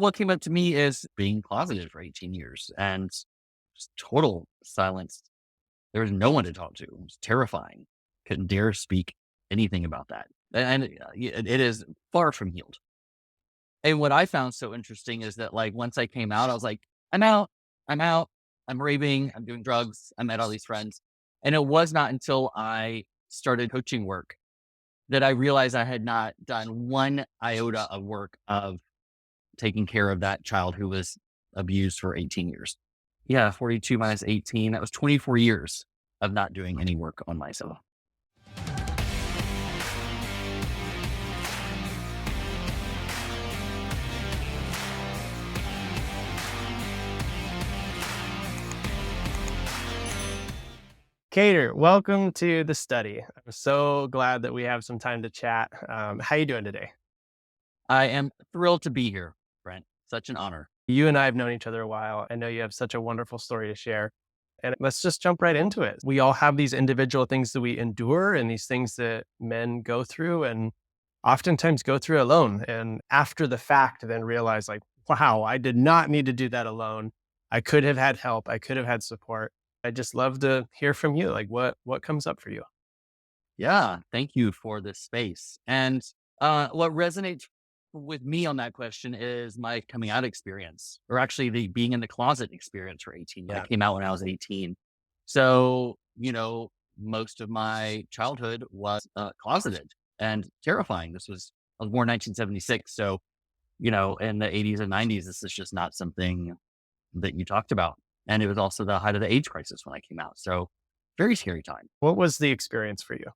What came up to me is being closeted for 18 years and just total silence. There was no one to talk to. It was terrifying. Couldn't dare speak anything about that. It is far from healed. And what I found so interesting is that, like, once I came out, I was like, I'm out, I'm out, I'm raving, I'm doing drugs, I met all these friends. And it was not until I started coaching work that I realized I had not done one iota of work of taking care of that child who was abused for 18 years. Yeah, 42 minus 18, that was 24 years of not doing any work on myself. Cator, welcome to the study. I'm so glad that we have some time to chat. How you doing today? I am thrilled to be here, Brent. Such an honor. You and I have known each other a while. I know you have such a wonderful story to share. And let's just jump right into it. We all have these individual things that we endure and these things that men go through and oftentimes go through alone. And after the fact, then realize like, wow, I did not need to do that alone. I could have had help. I could have had support. I just love to hear from you. Like what comes up for you? Yeah, thank you for this space. And what resonates with me on that question is my coming out experience, or actually the being in the closet experience for 18. I Yeah. came out when I was 18. So, most of my childhood was closeted and terrifying. I was born in 1976. So, in the 80s and 90s, this is just not something that you talked about. And it was also the height of the AIDS crisis when I came out. So, very scary time. What was the experience for you?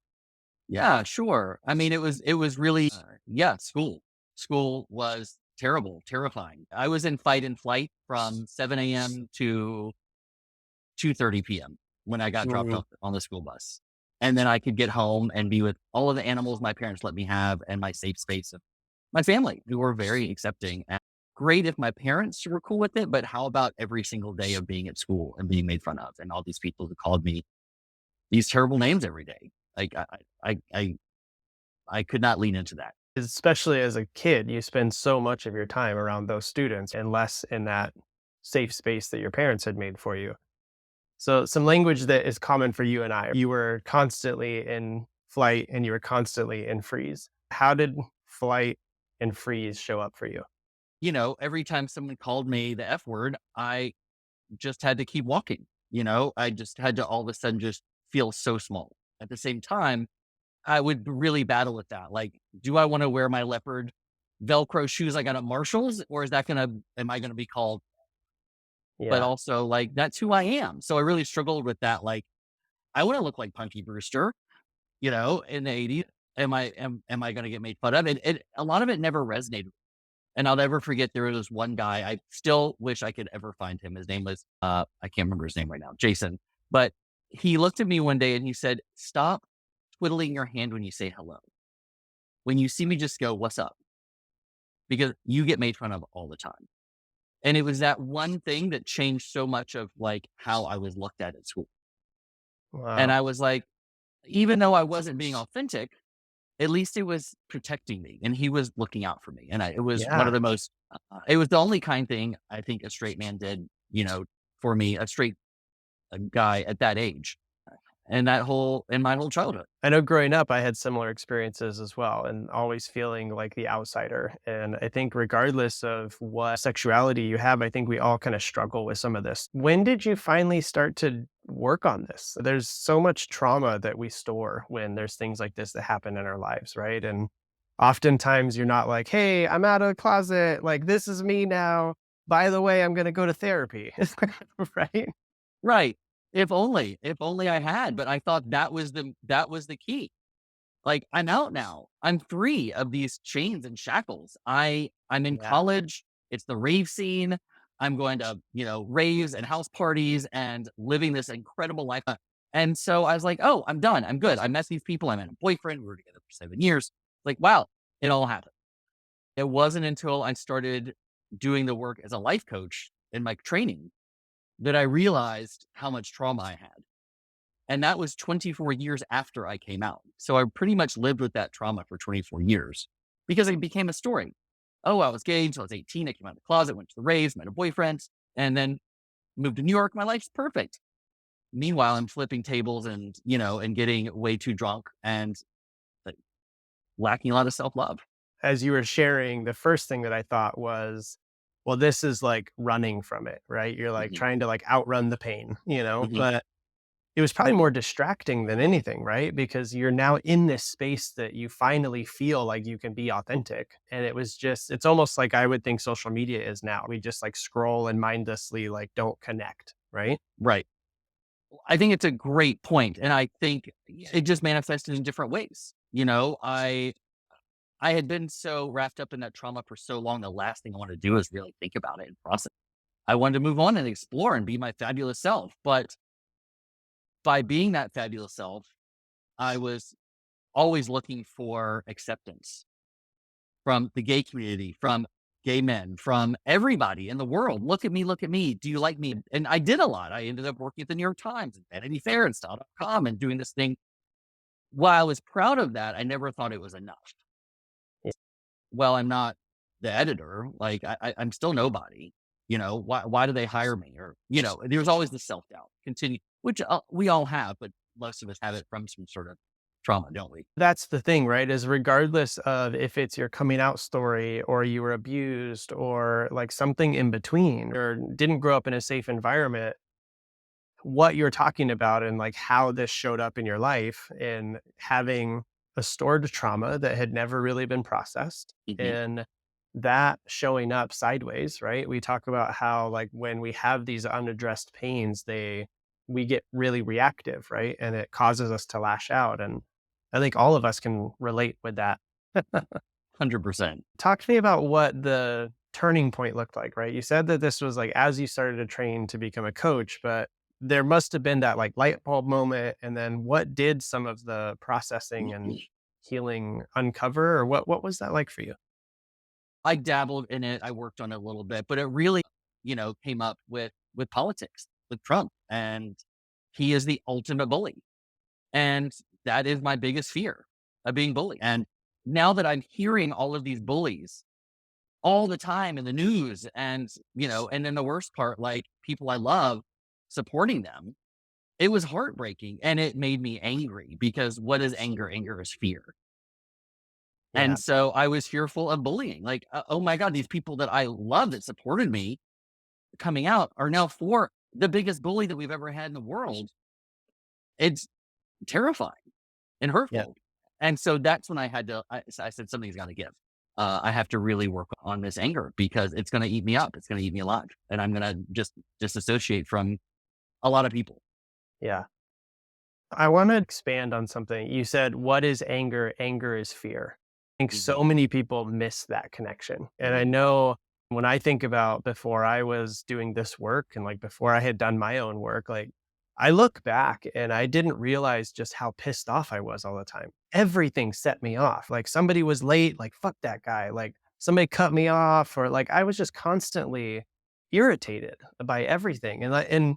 Yeah, sure. I mean, it was really, yeah, school. School was terrible, terrifying. I was in fight and flight from 7 a.m. to 2:30 p.m. when I got dropped Mm, off on the school bus. And then I could get home and be with all of the animals my parents let me have and my safe space of my family, who were very accepting. And great if my parents were cool with it, but how about every single day of being at school and being made fun of and all these people who called me these terrible names every day? Like I, I, I could not lean into that. Especially as a kid, you spend so much of your time around those students and less in that safe space that your parents had made for you. So some language that is common for you and I, you were constantly in flight and you were constantly in freeze. How did flight and freeze show up for you? Every time someone called me the F word, I just had to keep walking. I just had to all of a sudden just feel so small. At the same time, I would really battle with that. Like, do I want to wear my leopard Velcro shoes I got at Marshall's, or am I going to be called? But Yeah. also, like, that's who I am. So I really struggled with that. Like, I want to look like Punky Brewster, in the 80s. Am I going to get made fun of? A lot of it never resonated. And I'll never forget there was this one guy. I still wish I could ever find him. His name was, I can't remember his name right now, Jason. But he looked at me one day and he said, "Stop twiddling your hand when you say hello. When you see me, just go, 'What's up?' Because you get made fun of all the time." And it was that one thing that changed so much of like how I was looked at school. And Wow. I was like, even though I wasn't being authentic, at least it was protecting me and he was looking out for me. And it was one of Yeah. the most, it was the only kind thing I think a straight man did, for me, a straight guy at that age and in my whole childhood. I know growing up, I had similar experiences as well, and always feeling like the outsider. And I think, regardless of what sexuality you have, I think we all kind of struggle with some of this. When did you finally start to work on this? There's so much trauma that we store when there's things like this that happen in our lives, right? And oftentimes you're not like, hey, I'm out of the closet. Like, this is me now. By the way, I'm going to go to therapy, right? Right. If only I had, but I thought that was the key. Like, I'm out now. I'm free of these chains and shackles. I'm in Yeah. college. It's the rave scene. I'm going to, raves and house parties and living this incredible life. And so I was like, oh, I'm done. I'm good. I met these people. I met a boyfriend. We were together for 7 years. Like, wow, it all happened. It wasn't until I started doing the work as a life coach in my training that I realized how much trauma I had. And that was 24 years after I came out. So I pretty much lived with that trauma for 24 years because it became a story. Oh, I was gay until I was 18. I came out of the closet, went to the raves, met a boyfriend, and then moved to New York. My life's perfect. Meanwhile, I'm flipping tables and, and getting way too drunk and like, lacking a lot of self love. As you were sharing, the first thing that I thought was, well, this is like running from it, right? You're like Hmm. trying to like outrun the pain, Hmm. but it was probably more distracting than anything, right? Because you're now in this space that you finally feel like you can be authentic. And it was just, it's almost like I would think social media is now. We just like scroll and mindlessly like don't connect, right? Right. I think it's a great point, and I think it just manifested in different ways. I had been so wrapped up in that trauma for so long. The last thing I wanted to do is really think about it and process. I wanted to move on and explore and be my fabulous self. But by being that fabulous self, I was always looking for acceptance from the gay community, from gay men, from everybody in the world. Look at me, look at me. Do you like me? And I did a lot. I ended up working at the New York Times and Vanity Fair and style.com and doing this thing. While I was proud of that, I never thought it was enough. Yeah. Well, I'm not the editor. Like I'm still nobody. Why do they hire me? Or there's always the self doubt continue, which we all have, but most of us have it from some sort of trauma, don't we? That's the thing, right? Is regardless of if it's your coming out story or you were abused or like something in between or didn't grow up in a safe environment, what you're talking about and like how this showed up in your life and having a stored trauma that had never really been processed Hmm. and that showing up sideways, right? We talk about how like when we have these unaddressed pains, we get really reactive, right? And it causes us to lash out. And I think all of us can relate with that. 100%. Talk to me about what the turning point looked like, right? You said that this was like as you started to train to become a coach, but there must have been that like light bulb moment. And then what did some of the processing and healing uncover, or what was that like for you? I dabbled in it. I worked on it a little bit, but it really, came up with politics, with Trump, and he is the ultimate bully, and that is my biggest fear of being bullied. And now that I'm hearing all of these bullies all the time in the news, and then the worst part, like people I love supporting them, it was heartbreaking, and it made me angry because what is anger? Anger is fear. Yeah. And so I was fearful of bullying. Like, oh my God, these people that I love that supported me coming out are now for the biggest bully that we've ever had in the world. It's terrifying and Yeah. hurtful. And so that's when I said, something's got to give. I have to really work on this anger because it's going to eat me up. It's going to eat me alive. And I'm going to just disassociate from a lot of people. Yeah. I want to expand on something. You said, what is anger? Anger is fear. I think so Hmm. many people miss that connection. And I Hmm. know when I think about before I was doing this work and like before I had done my own work, like I look back and I didn't realize just how pissed off I was all the time. Everything set me off. Like somebody was late, like fuck that guy. Like somebody cut me off, or like I was just constantly irritated by everything. And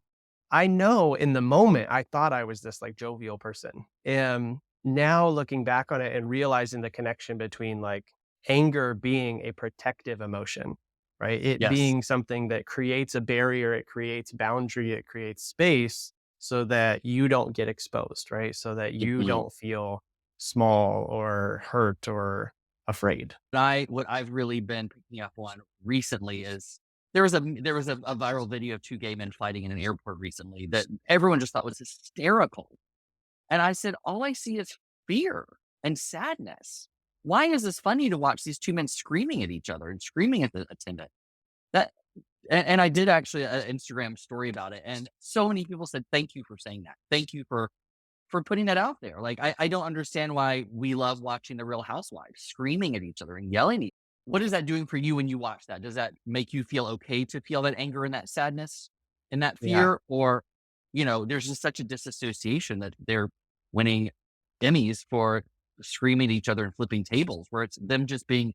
I know in the moment I thought I was this like jovial person. And now looking back on it and realizing the connection between like anger being a protective emotion, right? It Yes. being something that creates a barrier, it creates boundary, it creates space so that you don't get exposed, right? So that you Mhm. don't feel small or hurt or afraid. What I've really been picking up on recently is there was a viral video of two gay men fighting in an airport recently that everyone just thought was hysterical. And I said, all I see is fear and sadness. Why is this funny to watch these two men screaming at each other and screaming at the attendant? That and I did actually an Instagram story about it, and so many people said, "Thank you for saying that. Thank you for putting that out there." Like, I don't understand why we love watching the Real Housewives screaming at each other and yelling. What is that doing for you when you watch that? Does that make you feel okay to feel that anger and that sadness and that Yeah. fear? Or, there's just such a disassociation that they're winning Emmys for screaming at each other and flipping tables, where it's them just being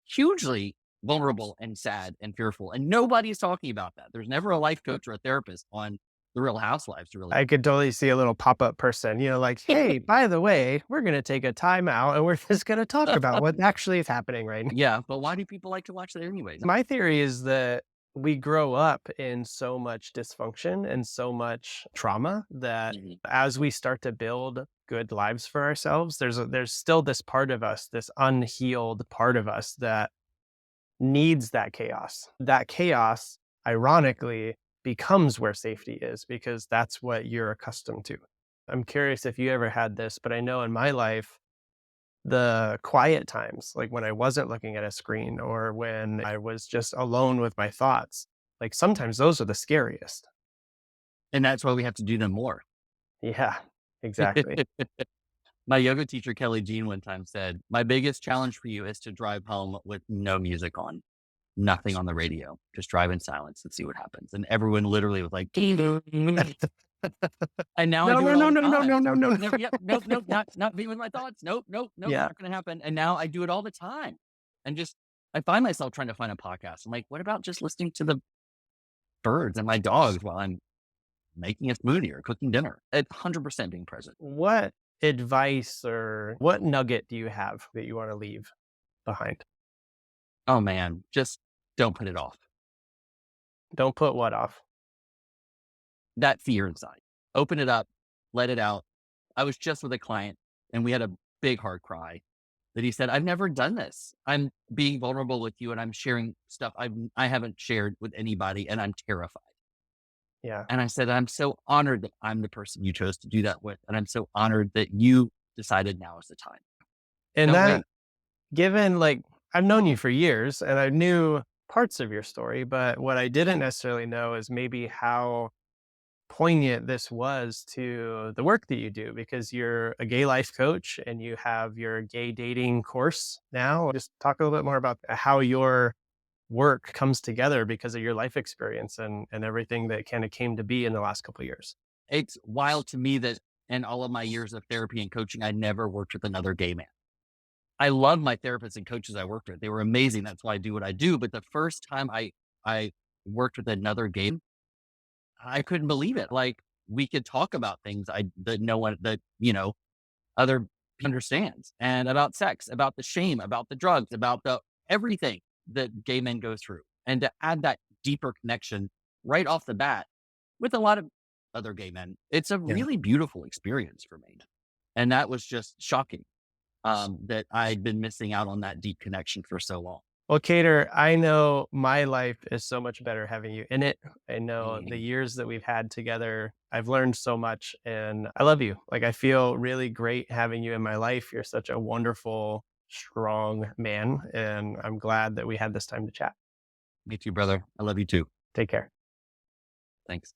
hugely vulnerable and sad and fearful. And nobody's talking about that. There's never a life coach or a therapist on the Real Housewives to really. I could totally see a little pop-up person, like, "Hey, by the way, we're gonna take a time out and we're just gonna talk about what actually is happening right now." Yeah, but why do people like to watch that anyways? My theory is that we grow up in so much dysfunction and so much trauma that Mhm. as we start to build good lives for ourselves, there's still this part of us, this unhealed part of us that needs that chaos. That chaos, ironically, becomes where safety is because that's what you're accustomed to. I'm curious if you ever had this, but I know in my life, the quiet times, like when I wasn't looking at a screen or when I was just alone with my thoughts, like sometimes those are the scariest. And that's why we have to do them more. Yeah, exactly. My yoga teacher, Kelly Jean, one time said, "My biggest challenge for you is to drive home with no music on, nothing on the radio. Just drive in silence and see what happens." And everyone literally was like, and now I No, do no, it all no, the no, no, time. no, no, no. Never, yep, nope, nope, not being with my thoughts. Nope, nope, nope, Yeah. not going to happen. And now I do it all the time. And just, I find myself trying to find a podcast. I'm like, what about just listening to the birds and my dogs while I'm making a smoothie or cooking dinner? It's 100% being present. What advice or what nugget do you have that you want to leave behind? Oh man, just don't put it off. Don't put what off? That fear inside. Open it up, let it out. I was just with a client and we had a big hard cry that he said, "I've never done this. I'm being vulnerable with you and I'm sharing stuff I haven't shared with anybody and I'm terrified." Yeah. And I said, "I'm so honored that I'm the person you chose to do that with. And I'm so honored that you decided now is the time. And Don't that wait." given like I've known you for years and I knew parts of your story, but what I didn't necessarily know is maybe how poignant this was to the work that you do because you're a gay life coach and you have your gay dating course now. Just talk a little bit more about how your work comes together because of your life experience and everything that kind of came to be in the last couple of years. It's wild to me that in all of my years of therapy and coaching, I never worked with another gay man. I love my therapists and coaches I worked with. They were amazing. That's why I do what I do. But the first time I worked with another gay, I couldn't believe it. Like we could talk about things that no one that other understands, and about sex, about the shame, about the drugs, about the everything that gay men go through, and to add that deeper connection right off the bat with a lot of other gay men, it's a Yeah. really beautiful experience for me, and that was just shocking that I'd been missing out on that deep connection for so long. Well, Cater, I know my life is so much better having you in it. I know the Mhm. years that we've had together, I've learned so much and I love you. Like, I feel really great having you in my life. You're such a wonderful, strong man. And I'm glad that we had this time to chat. Me too, brother. I love you too. Take care. Thanks.